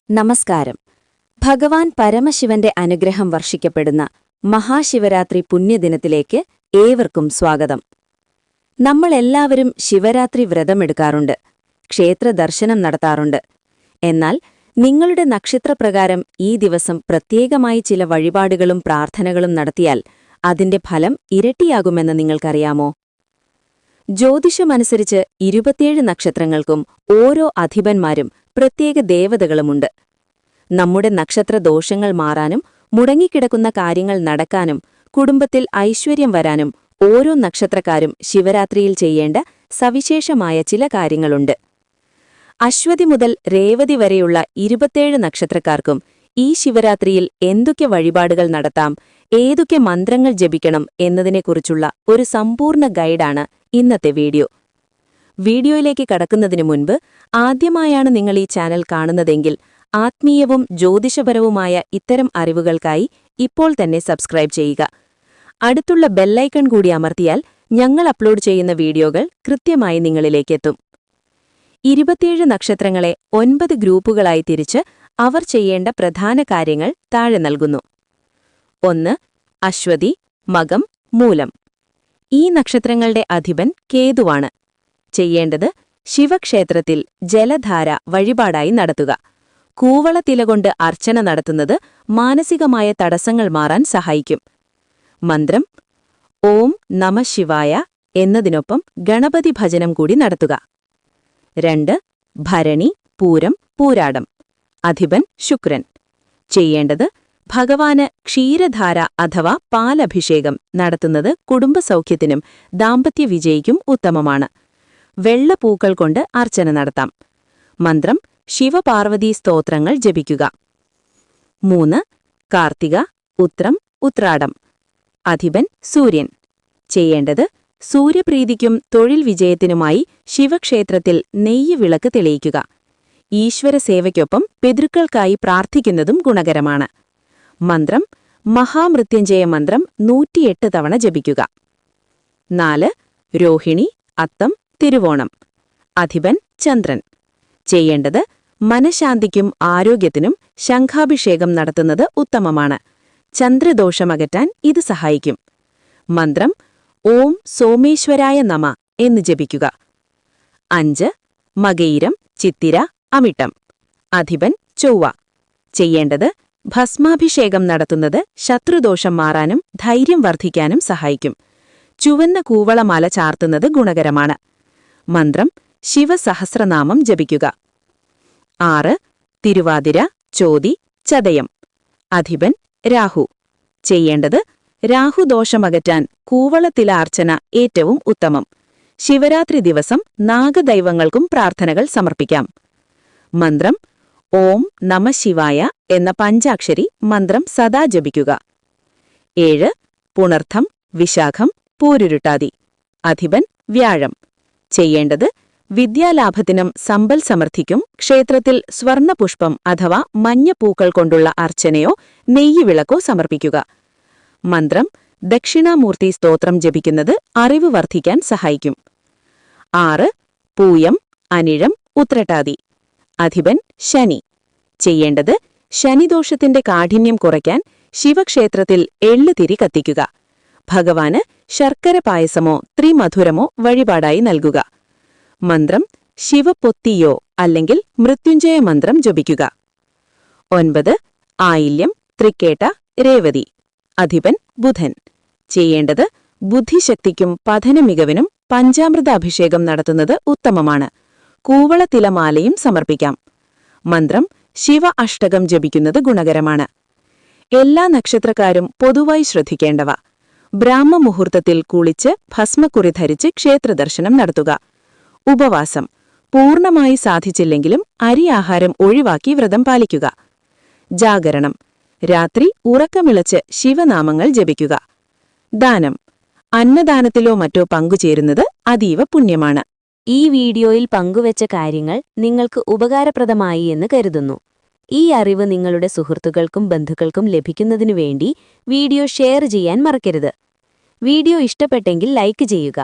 നമസ്കാരം. ഭഗവാൻ പരമശിവന്റെ അനുഗ്രഹം വർഷിക്കപ്പെടുന്ന മഹാശിവരാത്രി പുണ്യദിനത്തിലേക്ക് ഏവർക്കും സ്വാഗതം. നമ്മളെല്ലാവരും ശിവരാത്രി വ്രതമെടുക്കാറുണ്ട്, ക്ഷേത്ര ദർശനം നടത്താറുണ്ട്. എന്നാൽ നിങ്ങളുടെ നക്ഷത്രപ്രകാരം ഈ ദിവസം പ്രത്യേകമായി ചില വഴിപാടുകളും പ്രാർത്ഥനകളും നടത്തിയാൽ അതിന്റെ ഫലം ഇരട്ടിയാകുമെന്ന് നിങ്ങൾക്കറിയാമോ? ജ്യോതിഷമനുസരിച്ച് 27 നക്ഷത്രങ്ങൾക്കും ഓരോ അധിപന്മാരും പ്രത്യേക ദേവതകളുമുണ്ട്. നമ്മുടെ നക്ഷത്രദോഷങ്ങൾ മാറാനും മുടങ്ങിക്കിടക്കുന്ന കാര്യങ്ങൾ നടക്കാനും കുടുംബത്തിൽ ഐശ്വര്യം വരാനും ഓരോ നക്ഷത്രക്കാരും ശിവരാത്രിയിൽ ചെയ്യേണ്ട സവിശേഷമായ ചില കാര്യങ്ങളുണ്ട്. അശ്വതി മുതൽ രേവതി വരെയുള്ള 27 നക്ഷത്രക്കാർക്കും ഈ ശിവരാത്രിയിൽ എന്തൊക്കെ വഴിപാടുകൾ നടത്താം, ഏതൊക്കെ മന്ത്രങ്ങൾ ജപിക്കണം എന്നതിനെക്കുറിച്ചുള്ള ഒരു സമ്പൂർണ്ണ ഗൈഡാണ് ഇന്നത്തെ വീഡിയോ. വീഡിയോയിലേക്ക് കടക്കുന്നതിനു മുൻപ് ആദ്യമായാണ് നിങ്ങൾ ഈ ചാനൽ കാണുന്നതെങ്കിൽ ആത്മീയവും ജ്യോതിഷപരവുമായ ഇത്തരം അറിവുകൾക്കായി ഇപ്പോൾ തന്നെ സബ്സ്ക്രൈബ് ചെയ്യുക. അടുത്തുള്ള ബെല്ലൈക്കൺ കൂടി അമർത്തിയാൽ ഞങ്ങൾ അപ്ലോഡ് ചെയ്യുന്ന വീഡിയോകൾ കൃത്യമായി നിങ്ങളിലേക്കെത്തും. 27 നക്ഷത്രങ്ങളെ 9 ഗ്രൂപ്പുകളായി തിരിച്ച് അവർ ചെയ്യേണ്ട പ്രധാന കാര്യങ്ങൾ താഴെ നൽകുന്നു. 1. അശ്വതി, മകം, മൂലം. ഈ നക്ഷത്രങ്ങളുടെ അധിപൻ കേതുവാണ്. ചെയ്യേണ്ടത് ശിവക്ഷേത്രത്തിൽ ജലധാര വഴിപാടായി നടത്തുക. കൂവളത്തിലകൊണ്ട് അർച്ചന നടത്തുന്നത് മാനസികമായ തടസ്സങ്ങൾ മാറാൻ സഹായിക്കും. മന്ത്രം ഓം നമഃ ശിവായ എന്നതിനൊപ്പം ഗണപതി ഭജനം കൂടി നടത്തുക. 2. ഭരണി, പൂരം, പൂരാടം. അധിപൻ ശുക്രൻ. ചെയ്യേണ്ടത് ഭഗവാന് ക്ഷീരധാര അഥവാ പാലഭിഷേകം നടത്തുന്നത് കുടുംബസൗഖ്യത്തിനും ദാമ്പത്യ വിജയിക്കും ഉത്തമമാണ്. വെള്ളപ്പൂക്കൾ കൊണ്ട് അർച്ചന നടത്താം. മന്ത്രം ശിവപാർവതീ സ്തോത്രങ്ങൾ ജപിക്കുക. 3. കാർത്തിക, ഉത്രം, ഉത്രാടം. അധിപൻ സൂര്യൻ. ചെയ്യേണ്ടത് സൂര്യപ്രീതിക്കും തൊഴിൽ വിജയത്തിനുമായി ശിവക്ഷേത്രത്തിൽ നെയ്യ് വിളക്ക് തെളിയിക്കുക. ഈശ്വരസേവയ്ക്കൊപ്പം പിതൃക്കൾക്കായി പ്രാർത്ഥിക്കുന്നതും ഗുണകരമാണ്. മന്ത്രം മഹാമൃത്യുഞ്ജയ മന്ത്രം 108 തവണ ജപിക്കുക. 4. രോഹിണി, അത്തം, തിരുവോണം. അധിപൻ ചന്ദ്രൻ. ചെയ്യേണ്ടത് മനഃശാന്തിക്കും ആരോഗ്യത്തിനും ശംഖാഭിഷേകം നടത്തുന്നത് ഉത്തമമാണ്. ചന്ദ്രദോഷമകറ്റാൻ ഇത് സഹായിക്കും. മന്ത്രം ഓം സോമേശ്വരായ നമ എന്ന് ജപിക്കുക. 5. മകയിരം, ചിത്തിര, അമിട്ടം. അധിപൻ ചൊവ്വ. ചെയ്യേണ്ടത് ഭസ്മാഭിഷേകം നടത്തുന്നത് ശത്രുദോഷം മാറാനും ധൈര്യം വർദ്ധിക്കാനും സഹായിക്കും. ചുവന്ന കൂവളമാല ചാർത്തുന്നത് ഗുണകരമാണ്. മന്ത്രം ശിവസഹസ്രനാമം ജപിക്കുക. 6. തിരുവാതിര, ചോതി, ചതയം. അധിപൻ രാഹു. ചെയ്യേണ്ടത് രാഹുദോഷമകറ്റാൻ കൂവളത്തിലാർച്ചന ഏറ്റവും ഉത്തമം. ശിവരാത്രി ദിവസം നാഗദൈവങ്ങൾക്കും പ്രാർത്ഥനകൾ സമർപ്പിക്കാം. മന്ത്രം ഓം നമഃ ശിവായ എന്ന പഞ്ചാക്ഷരി മന്ത്രം സദാ ജപിക്കുക. 7. പുണർഥം, വിശാഖം, പൂരുരുട്ടാതി. അധിപൻ വ്യാഴം. ചെയ്യേണ്ടത് വിദ്യാലാഭത്തിനും സമ്പൽ സമൃദ്ധിക്കും ക്ഷേത്രത്തിൽ സ്വർണപുഷ്പം അഥവാ മഞ്ഞപ്പൂക്കൾ കൊണ്ടുള്ള അർച്ചനയോ നെയ്യുവിളക്കോ സമർപ്പിക്കുക. മന്ത്രം ദക്ഷിണാമൂർത്തി സ്തോത്രം ജപിക്കുന്നത് അറിവ് വർദ്ധിക്കാൻ സഹായിക്കും. 6. പൂയം, അനിഴം, ഉത്രട്ടാതി. അധിപൻ ശനി. ചെയ്യേണ്ടത് ശനിദോഷത്തിന്റെ കാഠിന്യം കുറയ്ക്കാൻ ശിവക്ഷേത്രത്തിൽ എള്ളുതിരി കത്തിക്കുക. ഭഗവാന് ശർക്കര പായസമോ ത്രിമധുരമോ വഴിപാടായി നൽകുക. മന്ത്രം ശിവപൊത്തിയോ അല്ലെങ്കിൽ മൃത്യുഞ്ജയ മന്ത്രം ജപിക്കുക. 9. ആയില്യം, തൃക്കേട്ട, രേവതി. അധിപൻ ബുധൻ. ചെയ്യേണ്ടത് ബുദ്ധിശക്തിക്കും പഠനമികവിനും പഞ്ചാമൃത അഭിഷേകം നടത്തുന്നത് ഉത്തമമാണ്. കൂവളത്തിലമാലയും സമർപ്പിക്കാം. മന്ത്രം ശിവ അഷ്ടകം ജപിക്കുന്നത് ഗുണകരമാണ്. എല്ലാ നക്ഷത്രക്കാരും പൊതുവായി ശ്രദ്ധിക്കേണ്ടവ: ബ്രാഹ്മമുഹൂർത്തത്തിൽ കുളിച്ച് ഭസ്മക്കുറി ധരിച്ച് ക്ഷേത്രദർശനം നടത്തുക. ഉപവാസം പൂർണ്ണമായി സാധിച്ചില്ലെങ്കിലും അരി ആഹാരം ഒഴിവാക്കി വ്രതം പാലിക്കുക. ജാഗരണം രാത്രി ഉറക്കമിളച്ച് ശിവനാമങ്ങൾ ജപിക്കുക. ദാനം അന്നദാനത്തിലോ മറ്റോ പങ്കുചേരുന്നത് അതീവ പുണ്യമാണ്. ഈ വീഡിയോയിൽ പങ്കുവച്ച കാര്യങ്ങൾ നിങ്ങൾക്ക് ഉപകാരപ്രദമായി എന്ന് കരുതുന്നു. ഈ അറിവ് നിങ്ങളുടെ സുഹൃത്തുക്കൾക്കും ബന്ധുക്കൾക്കും ലഭിക്കുന്നതിനു വേണ്ടി വീഡിയോ ഷെയർ ചെയ്യാൻ മറക്കരുത്. വീഡിയോ ഇഷ്ടപ്പെട്ടെങ്കിൽ ലൈക്ക് ചെയ്യുക.